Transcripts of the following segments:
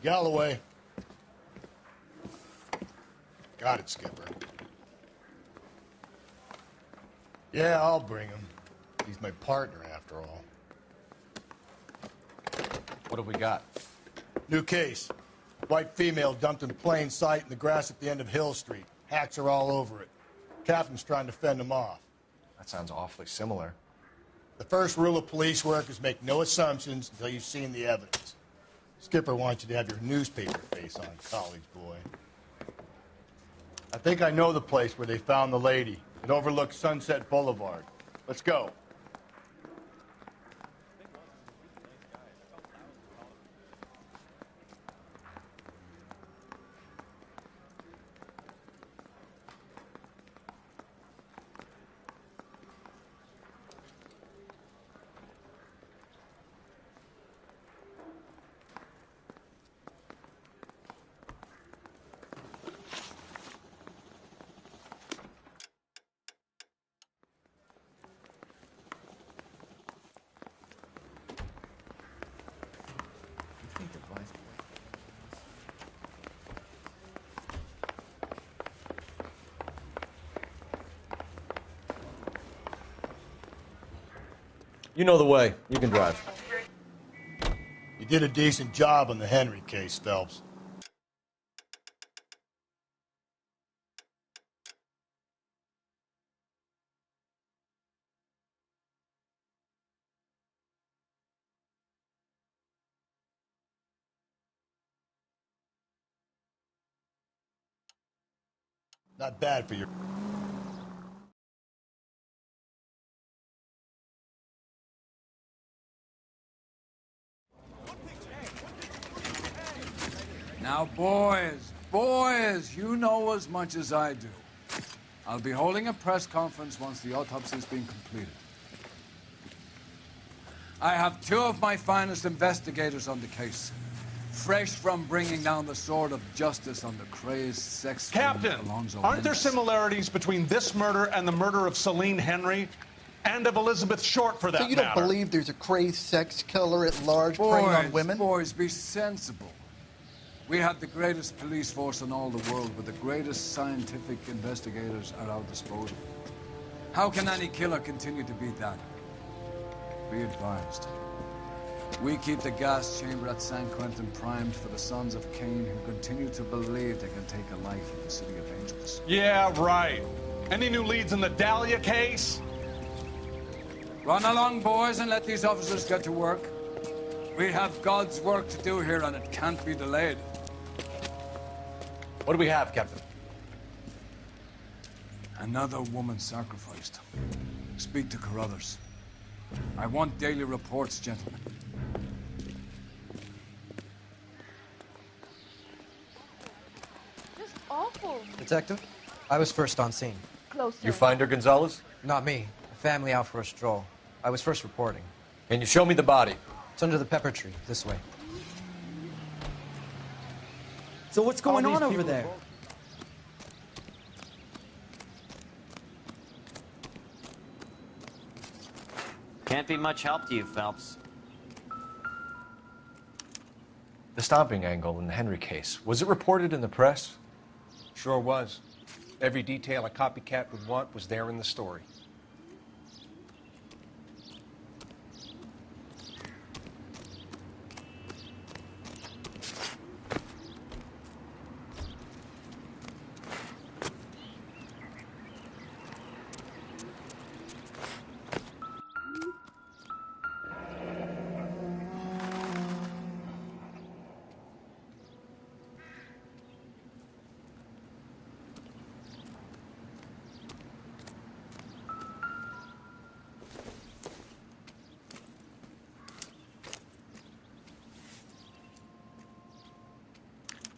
Galloway. Got it, Skipper. Yeah, I'll bring him. He's my partner, after all. What have we got? New case. White female dumped in plain sight in the grass at the end of Hill Street. Hacks are all over it. Captain's trying to fend them off. That sounds awfully similar. The first rule of police work is make no assumptions until you've seen the evidence. Skipper wants you to have your newspaper face on, college boy. I think I know the place where they found the lady. It overlooks Sunset Boulevard. Let's go. You know the way. You can drive. You did a decent job on the Henry case, Phelps. Not bad for your... Now, boys, you know as much as I do. I'll be holding a press conference once the autopsy's been completed. I have two of my finest investigators on the case, fresh from bringing down the sword of justice on the crazed sex Captain, Alonzo aren't there Mendes. similarities between this murder and the murder of Celine Henry? And of Elizabeth Short, for that matter? So you don't believe there's a crazed sex killer at large preying on women? Boys, be sensible. We have the greatest police force in all the world with the greatest scientific investigators at our disposal. How can any killer continue to beat that? Be advised. We keep the gas chamber at San Quentin primed for the sons of Cain who continue to believe they can take a life in the City of Angels. Yeah, right. Any new leads in the Dahlia case? Run along, boys, and let these officers get to work. We have God's work to do here, and it can't be delayed. What do we have, Captain? Another woman sacrificed. Speak to Carruthers. I want daily reports, gentlemen. Just awful. Detective, I was first on scene. Closer. You find her, Gonzalez? Not me. A family out for a stroll. I was first reporting. Can you show me the body? It's under the pepper tree, this way. So what's going on over there? Can't be much help to you, Phelps. The stomping angle in the Henry case. Was it reported in the press? Sure was. Every detail a copycat would want was there in the story.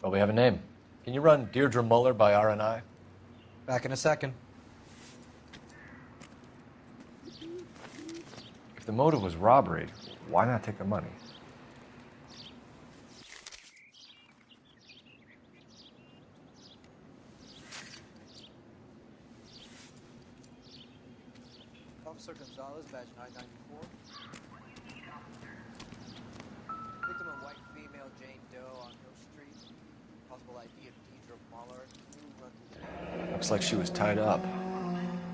Well, we have a name. Can you run Deirdre Muller by RNI? Back in a second. If the motive was robbery, why not take the money? Officer Gonzalez, badge 994. Victim of white female Jane Doe on Hill Street. Looks like she was tied up.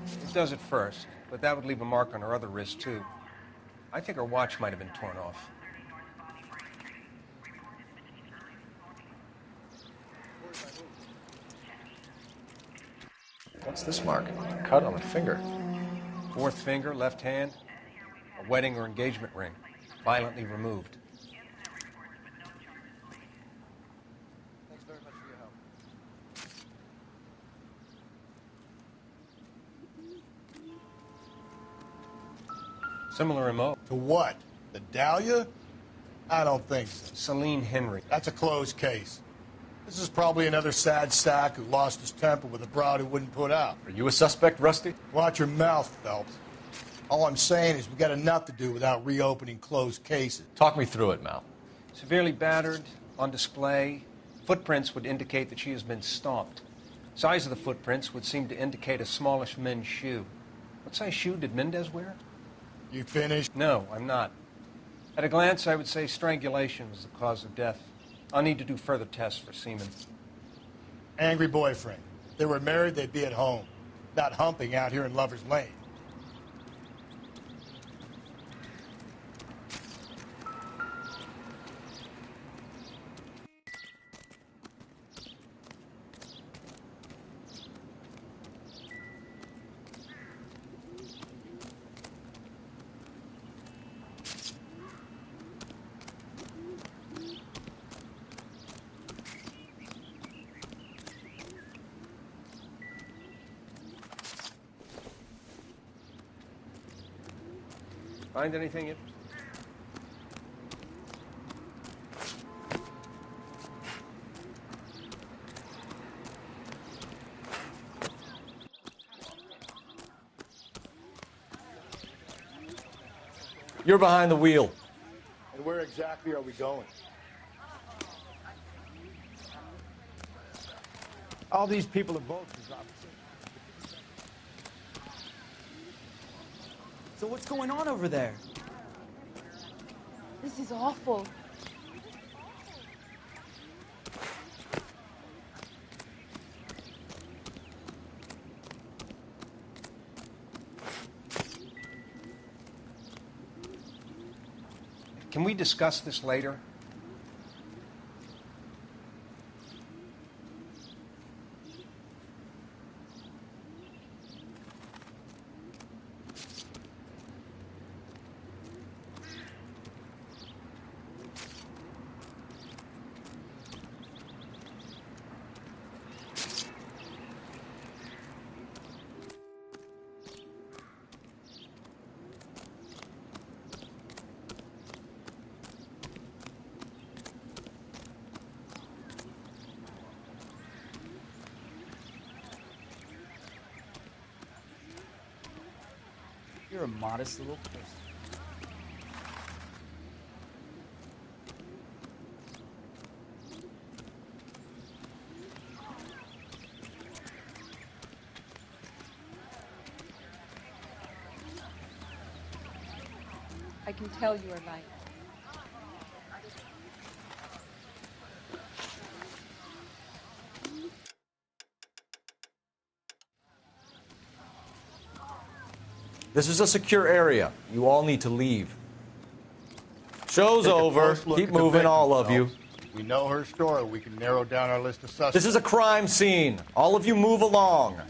It does at first, but that would leave a mark on her other wrist, too. I think her watch might have been torn off. What's this mark? Cut on the finger. Fourth finger, left hand, a wedding or engagement ring, violently removed. Thanks very much for your help. Similar MO. To what? The Dahlia? I don't think so. Celine Henry. That's a closed case. This is probably another sad sack who lost his temper with a broad who wouldn't put out. Are you a suspect, Rusty? Watch your mouth, Phelps. All I'm saying is we got enough to do without reopening closed cases. Talk me through it, Mal. Severely battered, on display. Footprints would indicate that she has been stomped. Size of the footprints would seem to indicate a smallish men's shoe. What size shoe did Mendez wear? You finished? No, I'm not. At a glance, I would say strangulation was the cause of death. I'll need to do further tests for semen. Angry boyfriend. If they were married, they'd be at home, not humping out here in Lover's Lane. Find anything interesting? You're behind the wheel. And where exactly are we going? All these people are vultures, officer. So what's going on over there? This is awful. Can we discuss this later? You're a modest little person. I can tell you are lying. This is a secure area. You all need to leave. Show's Take a over. close look Keep at the moving, victim, all of you. Phelps. We know her story. We can narrow down our list of suspects. This is a crime scene. All of you move along.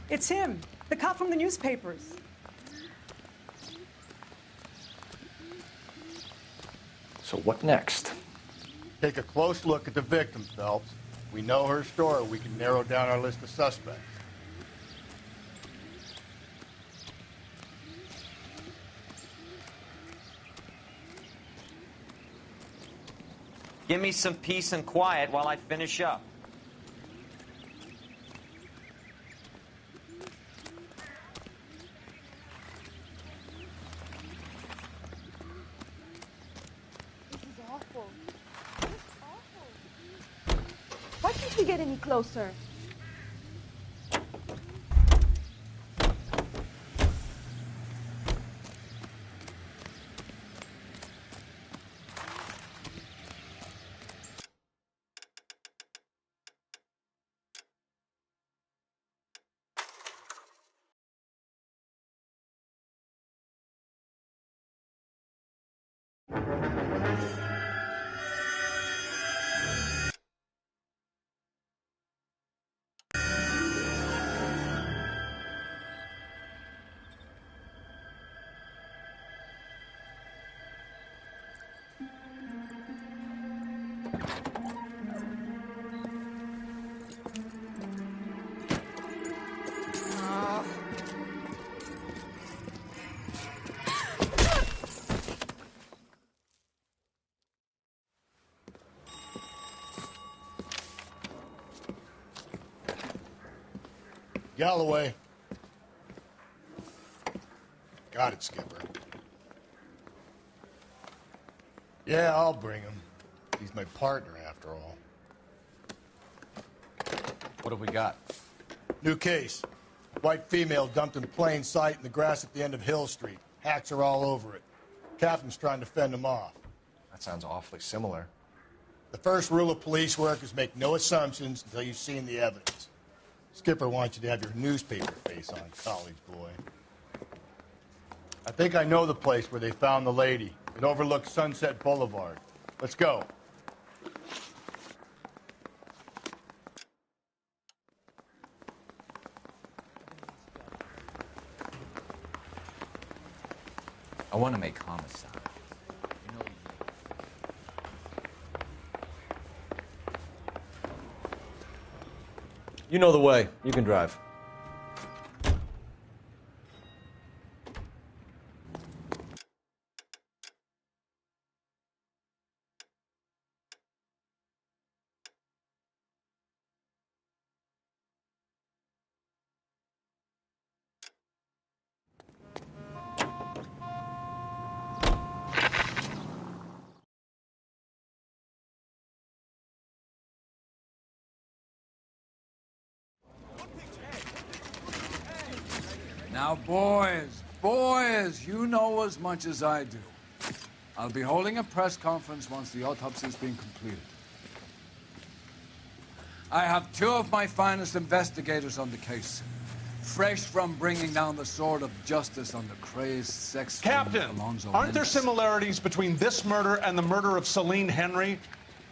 It's him, the cop from the newspapers. So what next? Take a close look at the victim, Phelps. We know her story. We can narrow down our list of suspects. Give me some peace and quiet while I finish up. This is awful. This is awful. Why can't we get any closer? Galloway. Got it, Skipper. Yeah, I'll bring him. He's my partner, after all. What have we got? New case. White female dumped in plain sight in the grass at the end of Hill Street. Hacks are all over it. Captain's trying to fend him off. That sounds awfully similar. The first rule of police work is make no assumptions until you've seen the evidence. Skipper wants you to have your newspaper face on, college boy. I think I know the place where they found the lady. It overlooks Sunset Boulevard. Let's go. I want to make homicide. You know the way. You can drive. Now, boys, you know as much as I do. I'll be holding a press conference once the autopsy's been completed. I have two of my finest investigators on the case, fresh from bringing down the sword of justice on the crazed sex Captain, Alonzo aren't there Mendes. similarities between this murder and the murder of Celine Henry?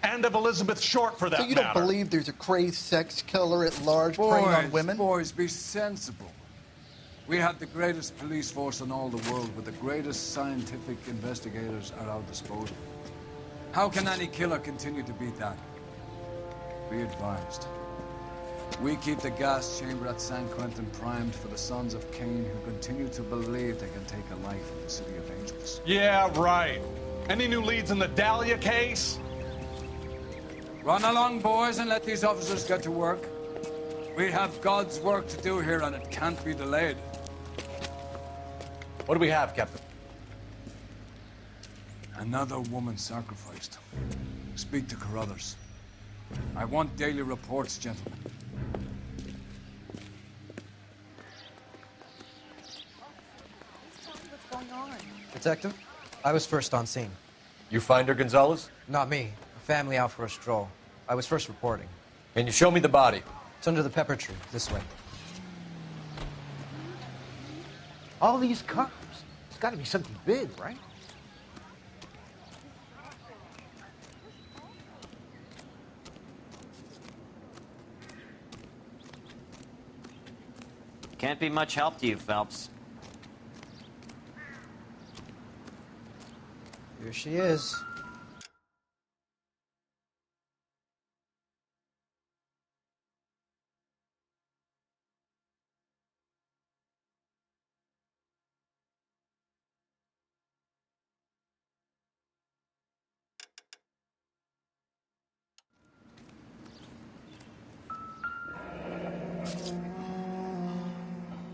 And of Elizabeth Short, for that So you don't matter? believe there's a crazed sex killer at large preying on women? Boys, be sensible. We have the greatest police force in all the world, but the greatest scientific investigators at our disposal. How can any killer continue to beat that? Be advised. We keep the gas chamber at San Quentin primed for the sons of Cain who continue to believe they can take a life in the City of Angels. Yeah, right. Any new leads in the Dahlia case? Run along, boys, and let these officers get to work. We have God's work to do here, and it can't be delayed. What do we have, Captain? Another woman sacrificed. Speak to Carruthers. I want daily reports, gentlemen. What's going on? Detective, I was first on scene. You find her, Gonzalez? Not me. A family out for a stroll. I was first reporting. Can you show me the body? It's under the pepper tree, this way. All these cops. It's got to be something big, right? Can't be much help to you, Phelps. Here she is.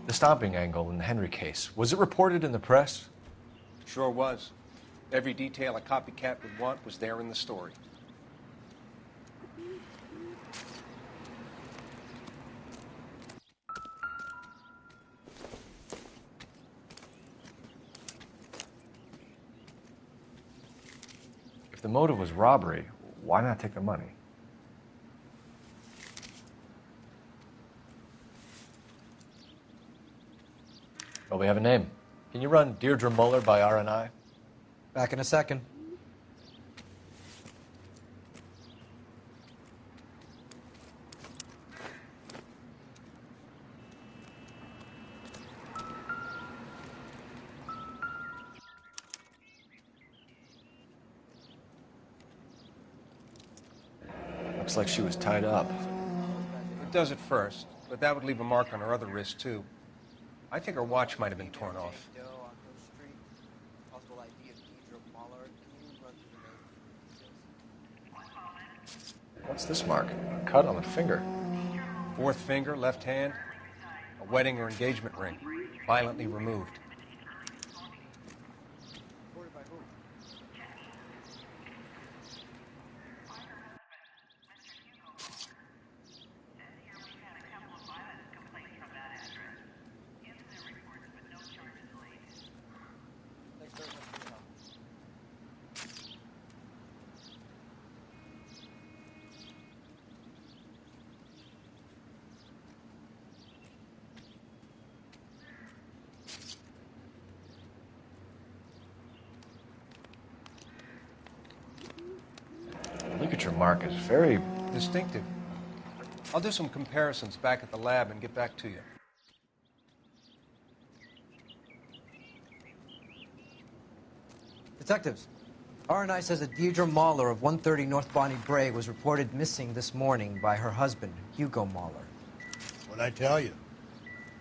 The stomping angle in the Henry case. Was it reported in the press? Sure was. Every detail a copycat would want was there in the story. If the motive was robbery, why not take the money? Well, we have a name. Can you run Deirdre Muller by RNI? Back in a second. Looks like she was tied up. It does at first, but that would leave a mark on her other wrist, too. I think her watch might have been torn off. What's this mark? A cut on the finger. Fourth finger, left hand. a wedding or engagement ring, violently removed. Look at your mark. It's very Distinctive. I'll do some comparisons back at the lab and get back to you. Detectives, R&I says that Deirdre Mahler of 130 North Bonnie Bray was reported missing this morning by her husband, Hugo Mahler. What'd I tell you?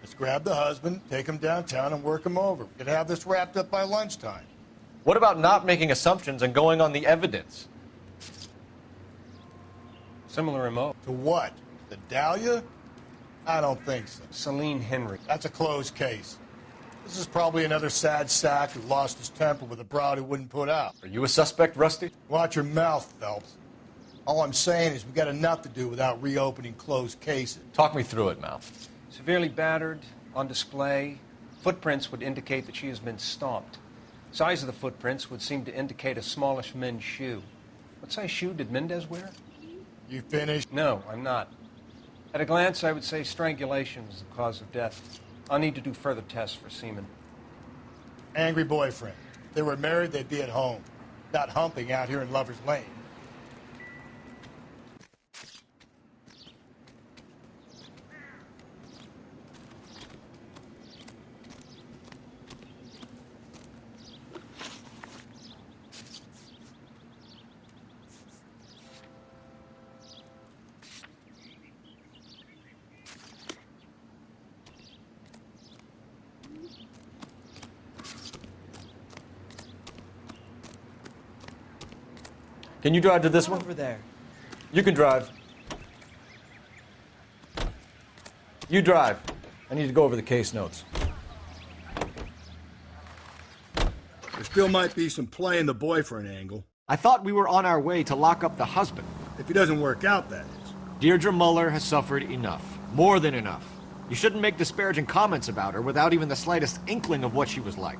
Let's grab the husband, take him downtown, and work him over. We could have this wrapped up by lunchtime. What about not making assumptions and going on the evidence? Similar MO. To what? The Dahlia? I don't think so. Celine Henry. That's a closed case. This is probably another sad sack who lost his temper with a broad who wouldn't put out. Are you a suspect, Rusty? Watch your mouth, Phelps. All I'm saying is we got enough to do without reopening closed cases. Talk me through it, Mal. Severely battered, on display. Footprints would indicate that she has been stomped. Size of the footprints would seem to indicate a smallish men's shoe. What size shoe did Mendez wear? You finished? No, I'm not. At a glance, I would say strangulation was the cause of death. I'll need to do further tests for semen. Angry boyfriend. If they were married, they'd be at home, not humping out here in Lover's Lane. Can you drive to this one? Over there. You can drive. You drive. I need to go over the case notes. There still might be some play in the boyfriend angle. I thought we were on our way to lock up the husband. If he doesn't work out, that is. Deirdre Muller has suffered enough. More than enough. You shouldn't make disparaging comments about her without even the slightest inkling of what she was like.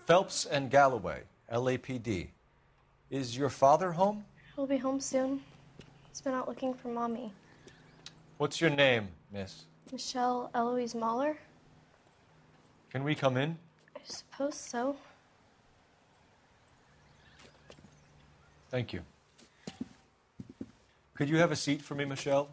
Phelps and Galloway, LAPD. Is your father home? He'll be home soon. He's been out looking for Mommy. What's your name, miss? Michelle Eloise Mahler? Can we come in? I suppose so. Thank you. Could you have a seat for me, Michelle?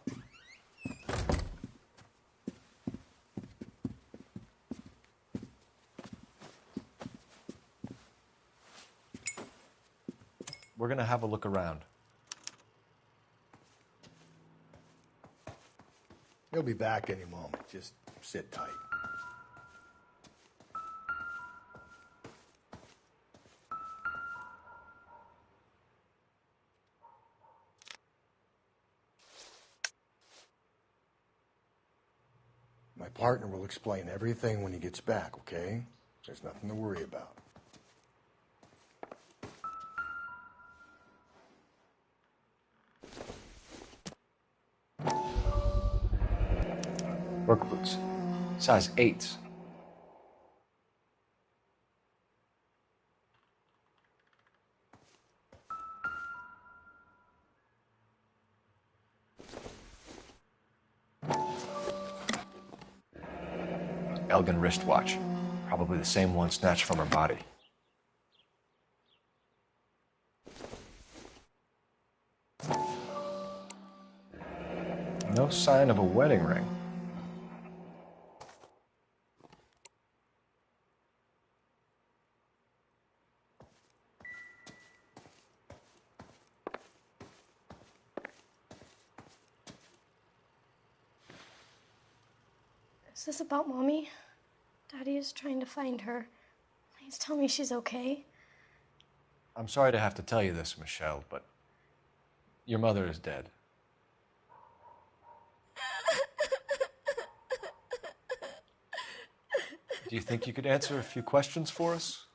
We're going to have a look around. He'll be back any moment. Just sit tight. My partner will explain everything when he gets back, okay? There's nothing to worry about. Work boots. Size 8s. Elgin wristwatch. Probably the same one snatched from her body. No sign of a wedding ring. Is this about Mommy? Daddy is trying to find her. Please tell me she's okay. I'm sorry to have to tell you this, Michelle, but your mother is dead. Do you think you could answer a few questions for us?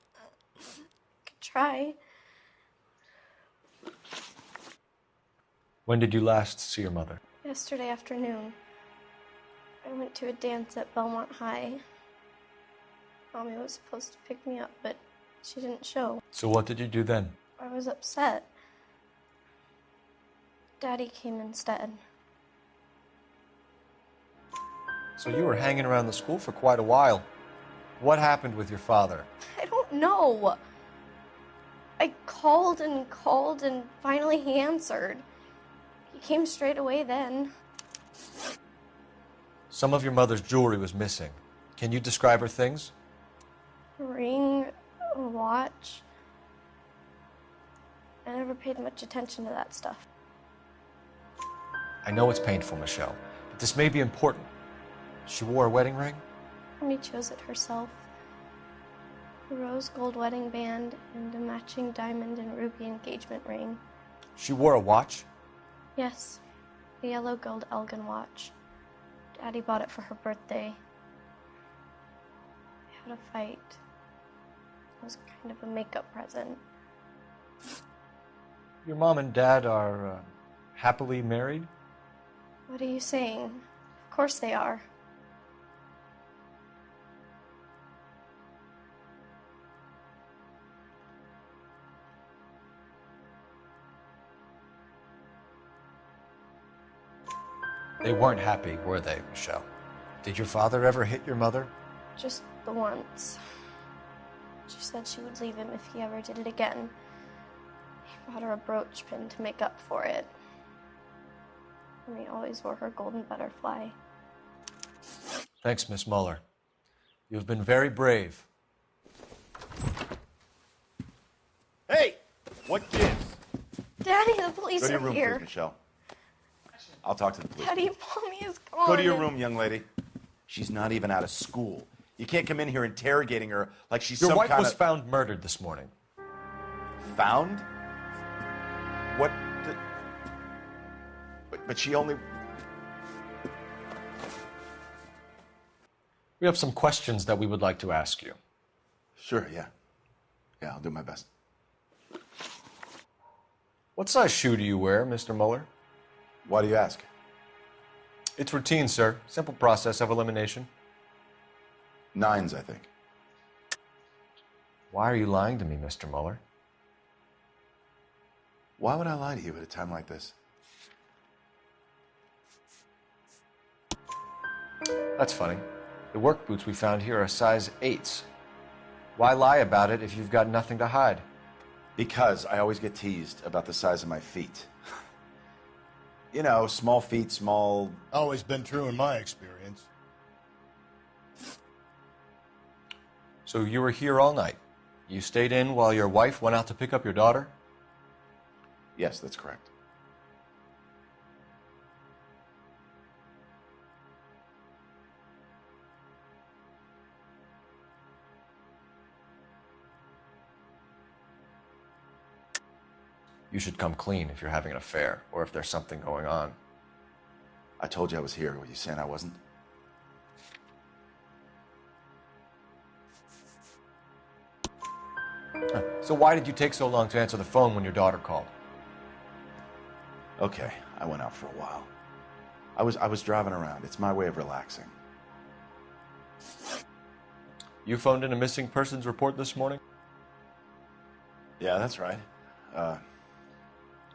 Could try. When did you last see your mother? Yesterday afternoon. I went to a dance at Belmont High. Mommy was supposed to pick me up, but she didn't show. So what did you do then? I was upset. Daddy came instead. So you were hanging around the school for quite a while. What happened with your father? I don't know. I called and finally he answered. He came straight away then. Some of your mother's jewelry was missing. Can you describe her things? A ring, a watch. I never paid much attention to that stuff. I know it's painful, Michelle, but this may be important. She wore a wedding ring? Mommy chose it herself. A rose gold wedding band and a matching diamond and ruby engagement ring. She wore a watch? Yes, a yellow gold Elgin watch. Daddy bought it for her birthday. We had a fight. It was kind of a makeup present. Your mom and dad are happily married? What are you saying? Of course they are. They weren't happy, were they, Michelle? Did your father ever hit your mother? Just the once. She said she would leave him if he ever did it again. He bought her a brooch pin to make up for it. And he always wore her golden butterfly. Thanks, Miss Muller. You've been very brave. Hey! What gives? Daddy, the police Go to your are room, here. please, Michelle. I'll talk to the police. Daddy, Mommy is gone. Go to your room, young lady. She's not even out of school. You can't come in here interrogating her like she's Your some wife kind was of... found murdered this morning. Found? What the... But she only... We have some questions that we would like to ask you. Sure, yeah. Yeah, I'll do my best. What size shoe do you wear, Mr. Muller? Why do you ask? It's routine, sir. Simple process of elimination. 9s, I think. Why are you lying to me, Mr. Muller? Why would I lie to you at a time like this? That's funny. The work boots we found here are size 8s. Why lie about it if you've got nothing to hide? Because I always get teased about the size of my feet. You know, small feet, small... Always been true in my experience. So you were here all night. You stayed in while your wife went out to pick up your daughter? Yes, that's correct. You should come clean if you're having an affair or if there's something going on. I told you I was here. Were you saying I wasn't? So why did you take so long to answer the phone when your daughter called? Okay, I went out for a while. I was driving around. It's my way of relaxing. You phoned in a missing persons report this morning? Yeah, that's right.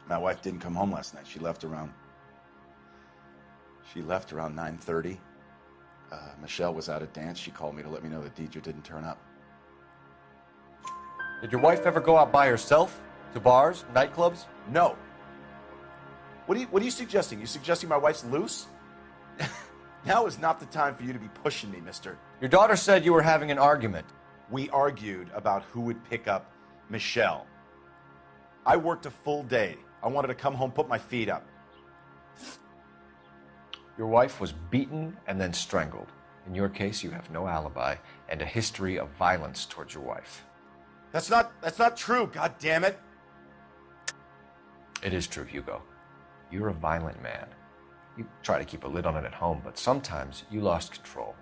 My wife didn't come home last night. She left around 9:30. Michelle was out at dance. She called me to let me know that Deidre didn't turn up. Did your wife ever go out by herself? To bars, nightclubs? No. What are you suggesting? You suggesting my wife's loose? Now is not the time for you to be pushing me, mister. Your daughter said you were having an argument. We argued about who would pick up Michelle. I worked a full day. I wanted to come home, put my feet up. Your wife was beaten and then strangled. In your case, you have no alibi and a history of violence towards your wife. That's not true, god damn it. It is true, Hugo. You're a violent man. You try to keep a lid on it at home, but sometimes you lost control.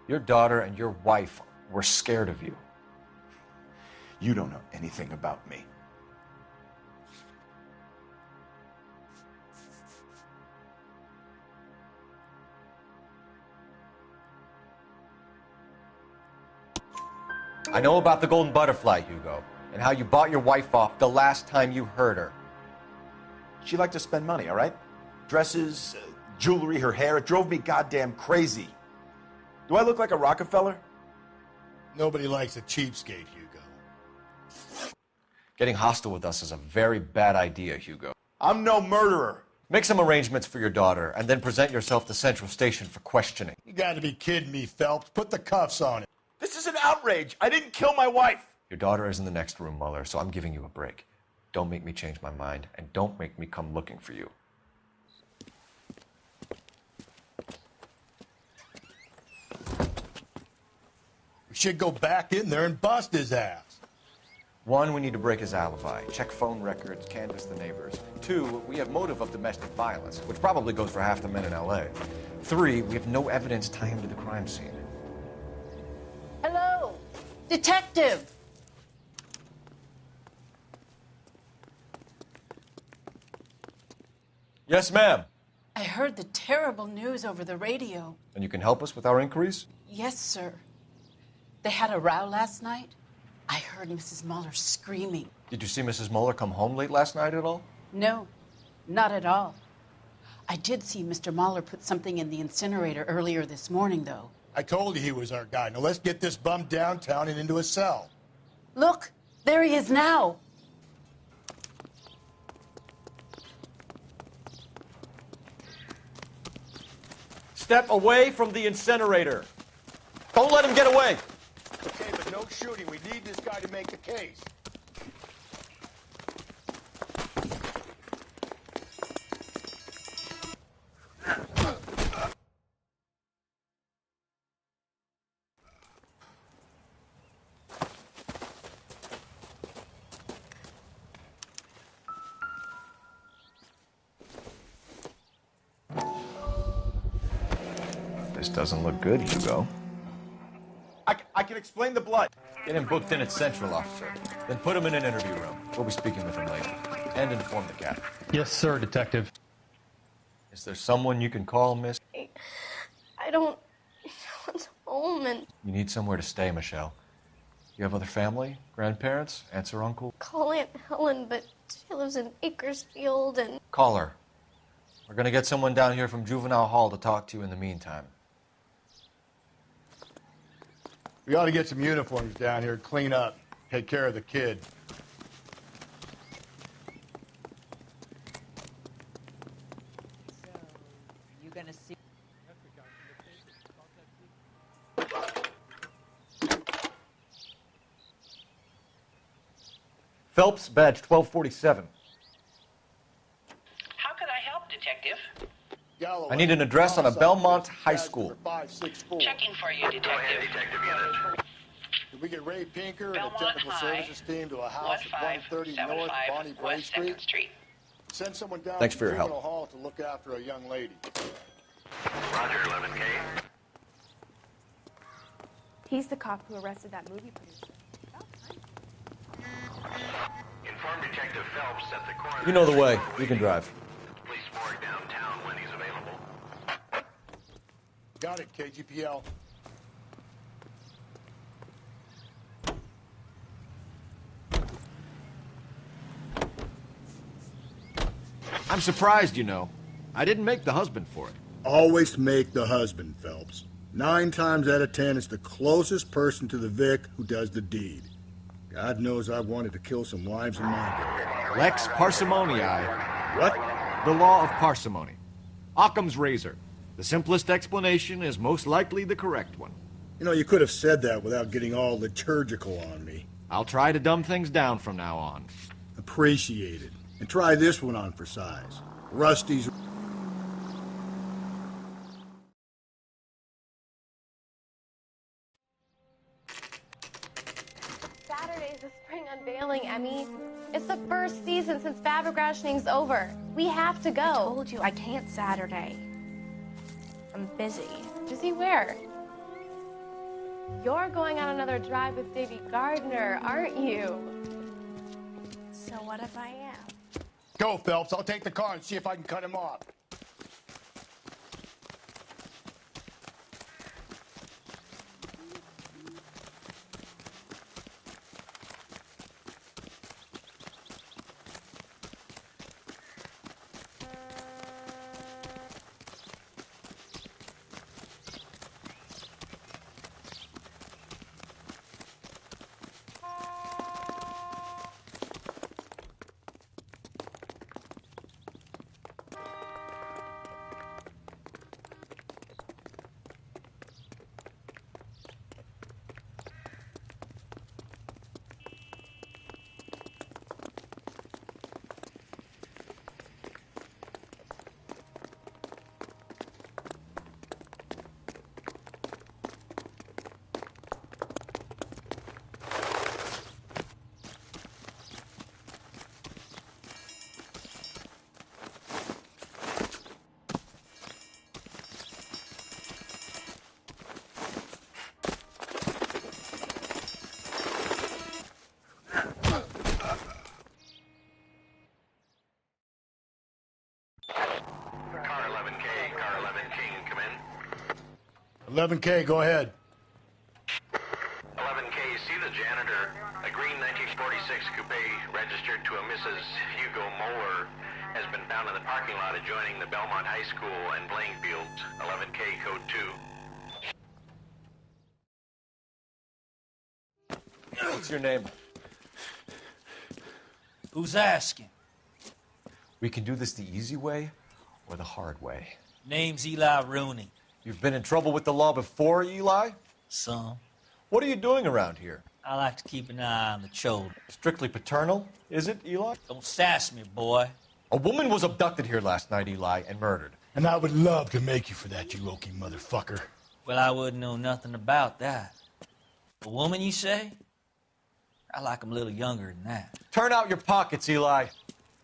Your daughter and your wife were scared of you. You don't know anything about me. I know about the golden butterfly, Hugo, and how you bought your wife off the last time you heard her. She liked to spend money, all right? Dresses, jewelry, her hair. It drove me goddamn crazy. Do I look like a Rockefeller? Nobody likes a cheapskate, Hugo. Getting hostile with us is a very bad idea, Hugo. I'm no murderer. Make some arrangements for your daughter, and then present yourself to Central Station for questioning. You gotta be kidding me, Phelps. Put the cuffs on it. This is an outrage. I didn't kill my wife. Your daughter is in the next room, Mueller, so I'm giving you a break. Don't make me change my mind, and don't make me come looking for you. We should go back in there and bust his ass. 1, we need to break his alibi. Check phone records, canvass the neighbors. 2, we have motive of domestic violence, which probably goes for half the men in L.A. 3, we have no evidence tying him to the crime scene. Hello, detective. Yes, ma'am. I heard the terrible news over the radio. And you can help us with our inquiries? Yes, sir. They had a row last night. I heard Mrs. Mueller screaming. Did you see Mrs. Mueller come home late last night at all? No, not at all. I did see Mr. Mueller put something in the incinerator earlier this morning, though. I told you he was our guy. Now let's get this bum downtown and into a cell. Look, there he is now. Step away from the incinerator. Don't let him get away. Okay, but no shooting. We need this guy to make the case. This doesn't look good, Hugo. I can explain the blood. Get him booked in at Central, officer. Then put him in an interview room. We'll be speaking with him later. And inform the cat. Yes, sir, detective. Is there someone you can call, miss? I don't want home and You need somewhere to stay, Michelle. You have other family? Grandparents? Aunts or uncle? call Aunt Helen, but she lives in Bakersfield and Call her. We're gonna get someone down here from Juvenile Hall to talk to you in the meantime. We ought to get some uniforms down here, clean up, take care of the kid. You gonna see? Phelps, badge 1247. How could I help, Detective? I need an address on a Belmont high school. Checking for you, Detective. Did we get Ray Pinker and Belmont the technical High, services team to a house at 130 North Bonnie Bray West 2nd Street? Street. Send someone down Thanks to for your help. Juvenile Hall to look after a young lady. Roger, 11K. He's the cop who arrested that movie producer. Inform Detective Phelps that the coroner... You know the way. You can drive. Police morgue downtown when he's available. Got it, KGPL. I'm surprised, you know. I didn't make the husband for it. Always make the husband, Phelps. 9 times out of 10, it's the closest person to the Vic who does the deed. God knows I wanted to kill some wives in my day. Lex parsimoniae. What? The law of parsimony. Occam's razor. The simplest explanation is most likely the correct one. You know, you could have said that without getting all liturgical on me. I'll try to dumb things down from now on. Appreciate it. And try this one on for size. Rusty's morning unveiling, Emmy. It's the first season since fabric rationing's over. We have to go. I told you I can't Saturday. I'm busy. Busy where? You're going on another drive with Davy Gardner, aren't you? So what if I am? Go, Phelps. I'll take the car and see if I can cut him off. Car 11K, Car 11 King, come in. 11K, go ahead. 11K, see the janitor. A green 1946 coupe registered to a Mrs. Hugo Moeller has been found in the parking lot adjoining the Belmont High School and playing fields. 11K, code 2. What's your name? Who's asking? We can do this the easy way or the hard way. Name's Eli Rooney. You've been in trouble with the law before, Eli? Some. What are you doing around here? I like to keep an eye on the children. Strictly paternal, is it, Eli? Don't sass me, boy. A woman was abducted here last night, Eli, and murdered. And I would love to make you for that, you oaky motherfucker. Well, I wouldn't know nothing about that. A woman, you say? I like 'em a little younger than that. Turn out your pockets, Eli.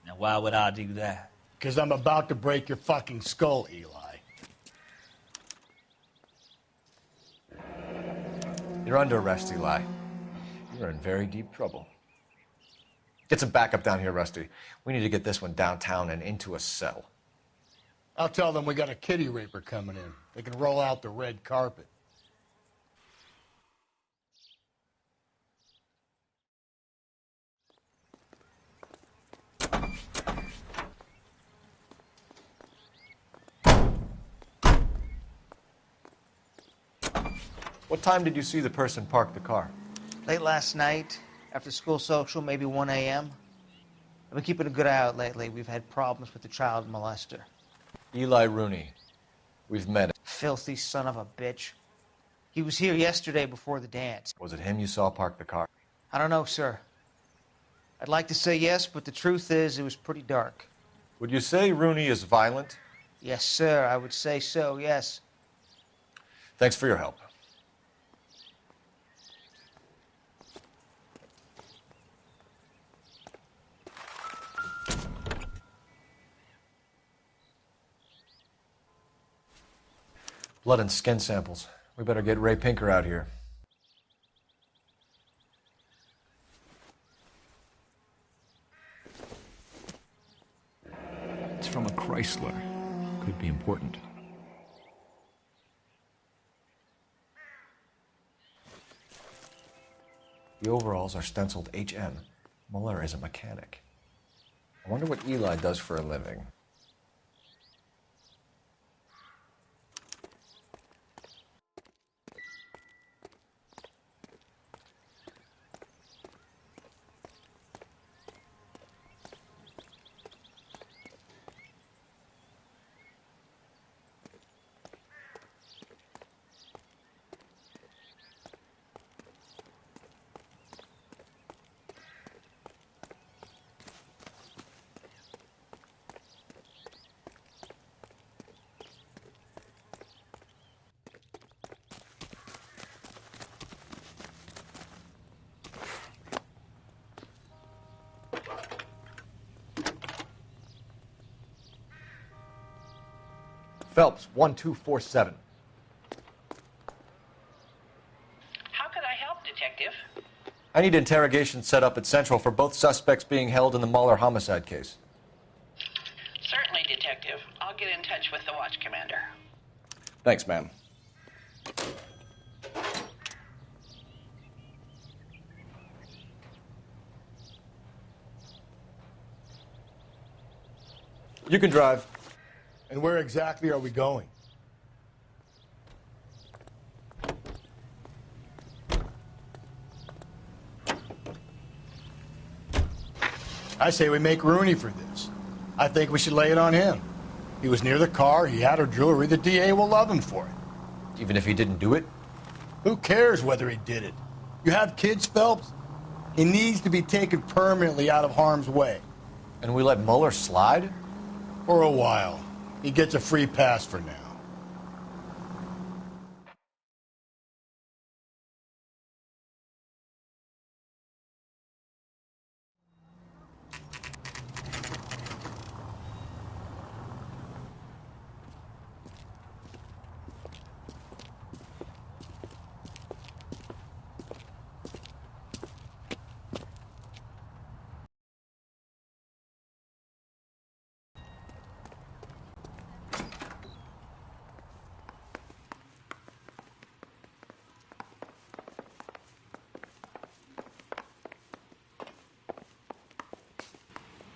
Now, why would I do that? Because I'm about to break your fucking skull, Eli. You're under arrest, Eli. You're in very deep trouble. Get some backup down here, Rusty. We need to get this one downtown and into a cell. I'll tell them we got a kitty raper coming in. They can roll out the red carpet. What time did you see the person park the car? Late last night, after school social, maybe 1 a.m. I've been keeping a good eye out lately. We've had problems with the child molester. Eli Rooney. We've met him. Filthy son of a bitch. He was here yesterday before the dance. Was it him you saw park the car? I don't know, sir. I'd like to say yes, but the truth is it was pretty dark. Would you say Rooney is violent? Yes, sir. I would say so, yes. Thanks for your help. Blood and skin samples. We better get Ray Pinker out here. It's from a Chrysler. Could be important. The overalls are stenciled HM. Muller is a mechanic. I wonder what Eli does for a living. Phelps, 1247. How could I help, Detective? I need interrogation set up at Central for both suspects being held in the Mahler homicide case. Certainly, Detective. I'll get in touch with the watch commander. Thanks, ma'am. You can drive. And where exactly are we going? I say we make Rooney for this. I think we should lay it on him. He was near the car, he had her jewelry, the DA will love him for it. Even if he didn't do it? Who cares whether he did it? You have kids, Phelps? He needs to be taken permanently out of harm's way. And we let Mueller slide? For a while. He gets a free pass for now.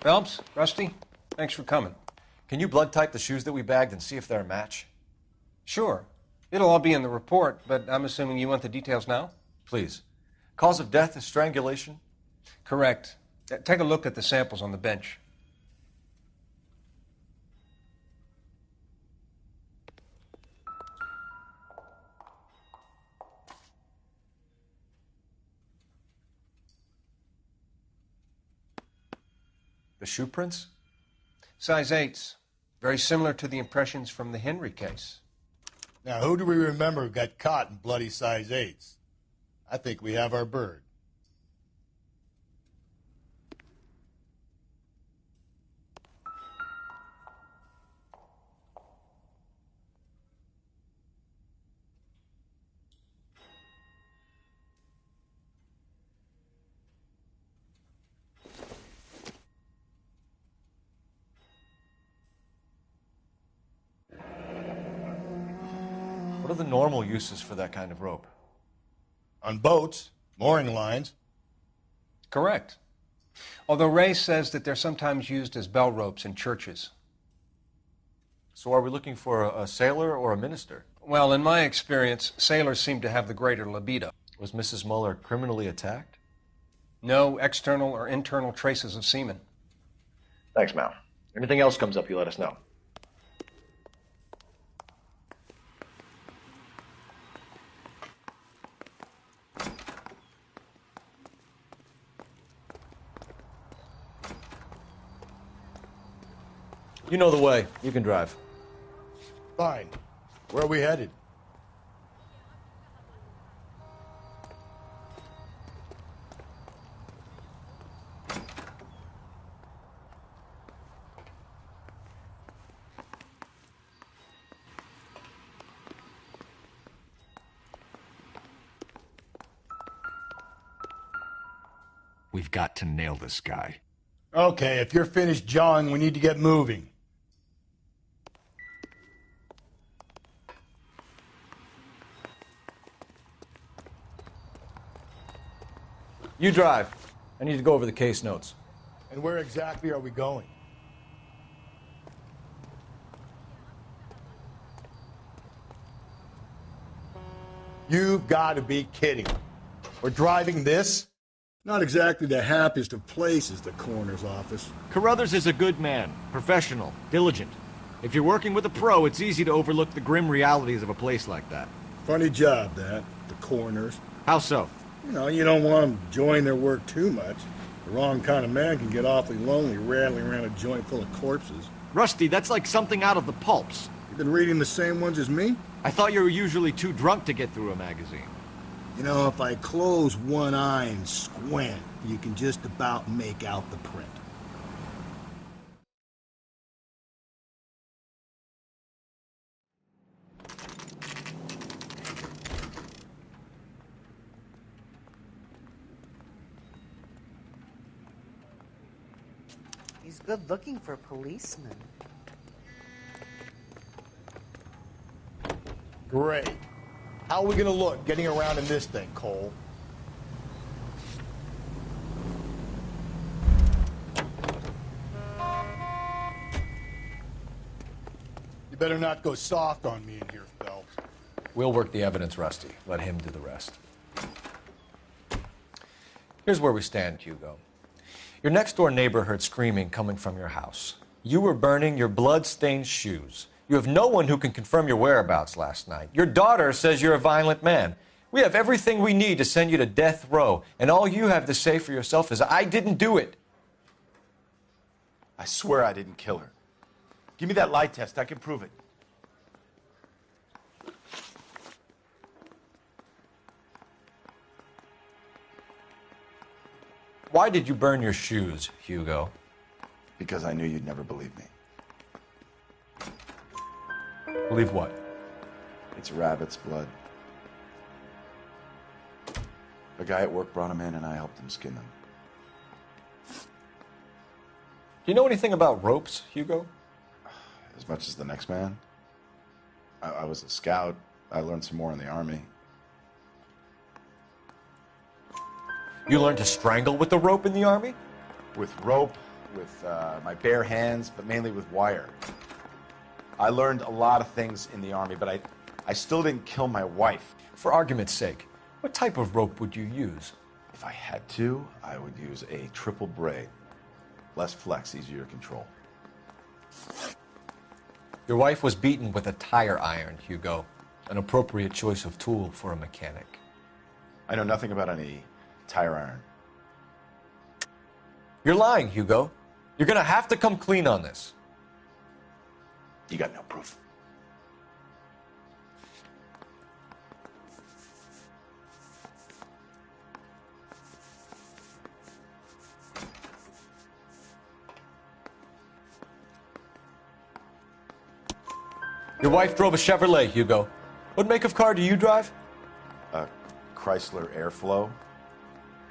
Phelps, Rusty, thanks for coming. Can you blood type the shoes that we bagged and see if they're a match? Sure. It'll all be in the report, but I'm assuming you want the details now? Please. Cause of death is strangulation? Correct. Take a look at the samples on the bench. The shoe prints? Size 8s. Very similar to the impressions from the Henry case. Now, who do we remember got caught in bloody size 8s? I think we have our bird. What are the normal uses for that kind of rope? On boats, mooring lines. Correct. Although Ray says that they're sometimes used as bell ropes in churches. So are we looking for a sailor or a minister? Well, in my experience, sailors seem to have the greater libido. Was Mrs. Mueller criminally attacked? No external or internal traces of semen. Thanks, Mal. Anything else comes up, you let us know. You know the way. You can drive. Fine. Where are we headed? We've got to nail this guy. Okay, if you're finished jawing, we need to get moving. You drive. I need to go over the case notes. And where exactly are we going? You've got to be kidding. We're driving this? Not exactly the happiest of places, the coroner's office. Carruthers is a good man, professional, diligent. If you're working with a pro, it's easy to overlook the grim realities of a place like that. Funny job, that, the coroner's. How so? You know, you don't want them enjoying their work too much. The wrong kind of man can get awfully lonely rattling around a joint full of corpses. Rusty, that's like something out of the pulps. You been reading the same ones as me? I thought you were usually too drunk to get through a magazine. You know, if I close one eye and squint, you can just about make out the print. He's good looking for a policeman. Great. How are we going to look getting around in this thing, Cole? You better not go soft on me in here, Phelps. We'll work the evidence, Rusty. Let him do the rest. Here's where we stand, Hugo. Your next-door neighbor heard screaming coming from your house. You were burning your blood-stained shoes. You have no one who can confirm your whereabouts last night. Your daughter says you're a violent man. We have everything we need to send you to death row, and all you have to say for yourself is, I didn't do it. I swear I didn't kill her. Give me that lie test. I can prove it. Why did you burn your shoes, Hugo? Because I knew you'd never believe me. Believe what? It's rabbit's blood. A guy at work brought him in and I helped him skin them. Do you know anything about ropes, Hugo? As much as the next man. I was a scout. I learned some more in the Army. You learned to strangle with the rope in the Army? With rope, with my bare hands, but mainly with wire. I learned a lot of things in the Army, but I still didn't kill my wife. For argument's sake, what type of rope would you use? If I had to, I would use a triple braid. Less flex, easier to control. Your wife was beaten with a tire iron, Hugo. An appropriate choice of tool for a mechanic. I know nothing about any tire iron. You're lying, Hugo. You're gonna have to come clean on this. You got no proof. Your wife drove a Chevrolet, Hugo. What make of car do you drive? A Chrysler Airflow.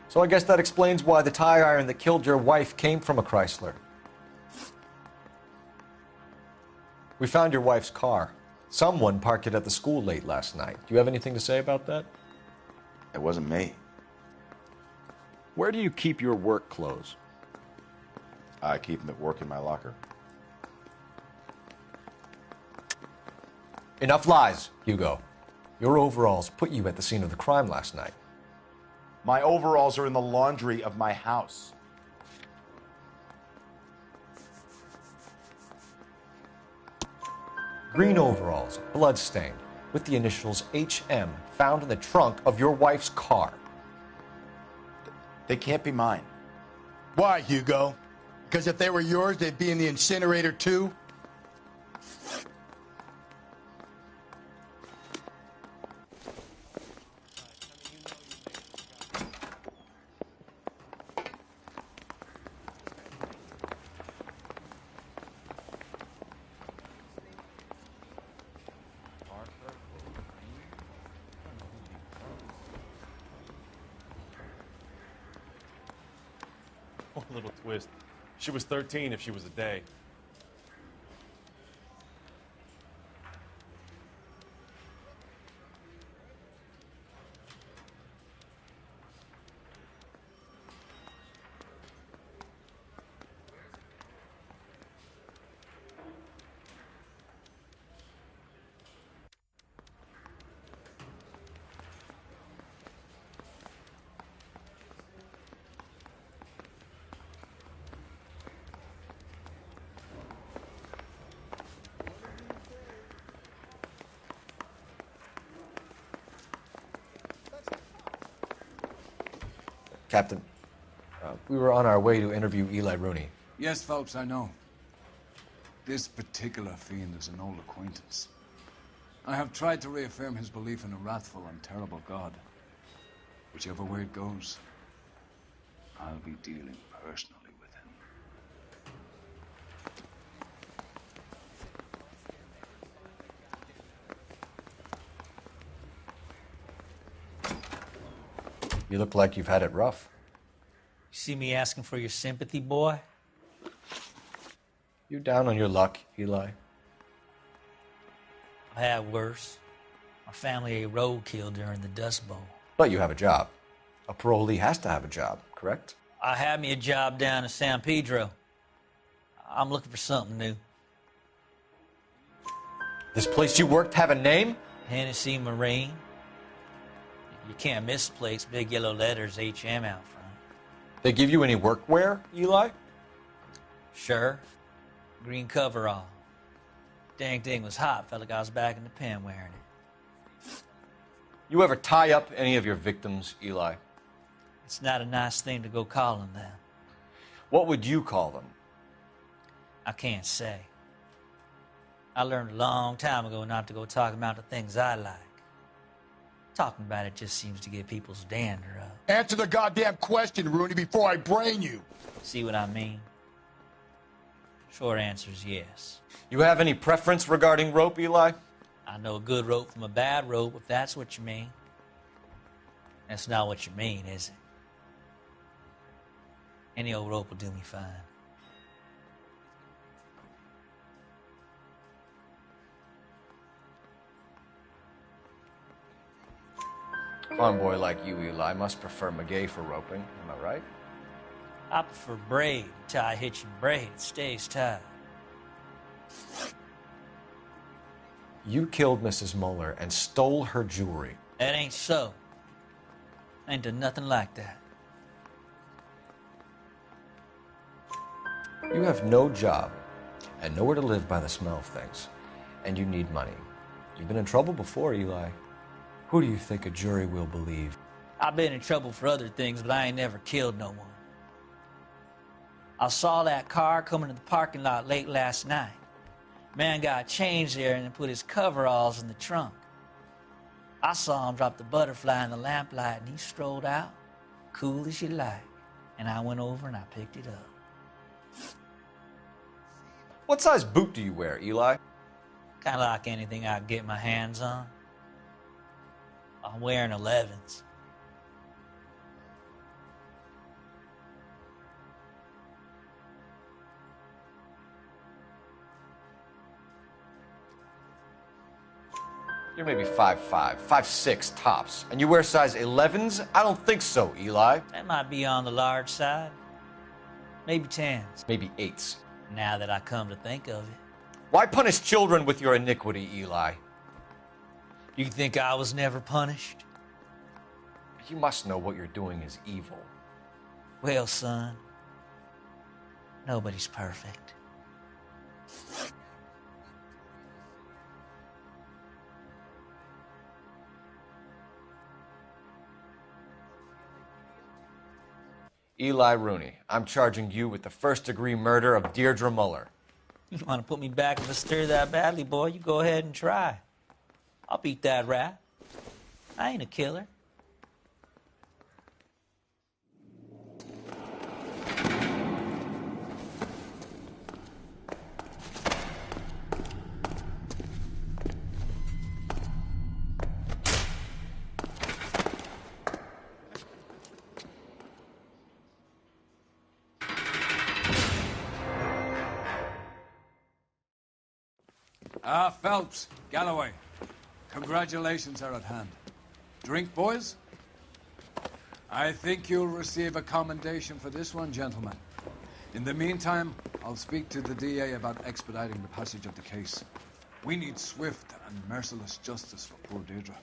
So I guess that explains why the tire iron that killed your wife came from a Chrysler. We found your wife's car. Someone parked it at the school late last night. Do you have anything to say about that? It wasn't me. Where do you keep your work clothes? I keep them at work in my locker. Enough lies, Hugo. Your overalls put you at the scene of the crime last night. My overalls are in the laundry of my house. Green overalls, blood-stained, with the initials HM found in the trunk of your wife's car. They can't be mine. Why, Hugo? Because if they were yours, they'd be in the incinerator too? Oh, little twist. She was 13 if she was a day. Captain, we were on our way to interview Eli Rooney. Yes, Phelps, I know. This particular fiend is an old acquaintance. I have tried to reaffirm his belief in a wrathful and terrible God. Whichever way it goes, I'll be dealing personally with him. You look like you've had it rough. You see me asking for your sympathy, boy? You down on your luck, Eli? I've had worse. My family ate roadkill during the Dust Bowl. But you have a job. A parolee has to have a job, correct? I had me a job down in San Pedro. I'm looking for something new. This place you worked have a name? Hennessy Marine. You can't miss the place. Big yellow letters, HM out front. They give you any workwear, Eli? Sure. Green coverall. Dang thing was hot. Felt like I was back in the pen wearing it. You ever tie up any of your victims, Eli? It's not a nice thing to go calling them. What would you call them? I can't say. I learned a long time ago not to go talking about the things I like. Talking about it just seems to get people's dander up. Answer the goddamn question, Rooney, before I brain you. See what I mean? Short answer is yes. You have any preference regarding rope, Eli? I know a good rope from a bad rope, if that's what you mean. That's not what you mean, is it? Any old rope will do me fine. Farm boy like you, Eli, must prefer Magay for roping. Am I right? I prefer braid. Tie hitch and braid. It stays tied. You killed Mrs. Muller and stole her jewelry. That ain't so. I ain't done nothing like that. You have no job and nowhere to live by the smell of things. And you need money. You've been in trouble before, Eli. Who do you think a jury will believe? I've been in trouble for other things, but I ain't never killed no one. I saw that car coming to the parking lot late last night. Man got changed there and then put his coveralls in the trunk. I saw him drop the butterfly in the lamplight and he strolled out, cool as you like. And I went over and I picked it up. What size boot do you wear, Eli? Kind of like anything I can get my hands on. I'm wearing 11s. You're maybe 5'5", 5'6", tops. And you wear size 11s? I don't think so, Eli. That might be on the large side. Maybe 10s. Maybe 8s. Now that I come to think of it. Why punish children with your iniquity, Eli? You think I was never punished? You must know what you're doing is evil. Well, son, nobody's perfect. Eli Rooney, I'm charging you with the first-degree murder of Deirdre Muller. You want to put me back in the stir that badly, boy? You go ahead and try. I'll beat that rap. I ain't a killer. Phelps, Galloway, congratulations are at hand. Drink, boys? I think you'll receive a commendation for this one, gentlemen. In the meantime, I'll speak to the DA about expediting the passage of the case. We need swift and merciless justice for poor Deirdre.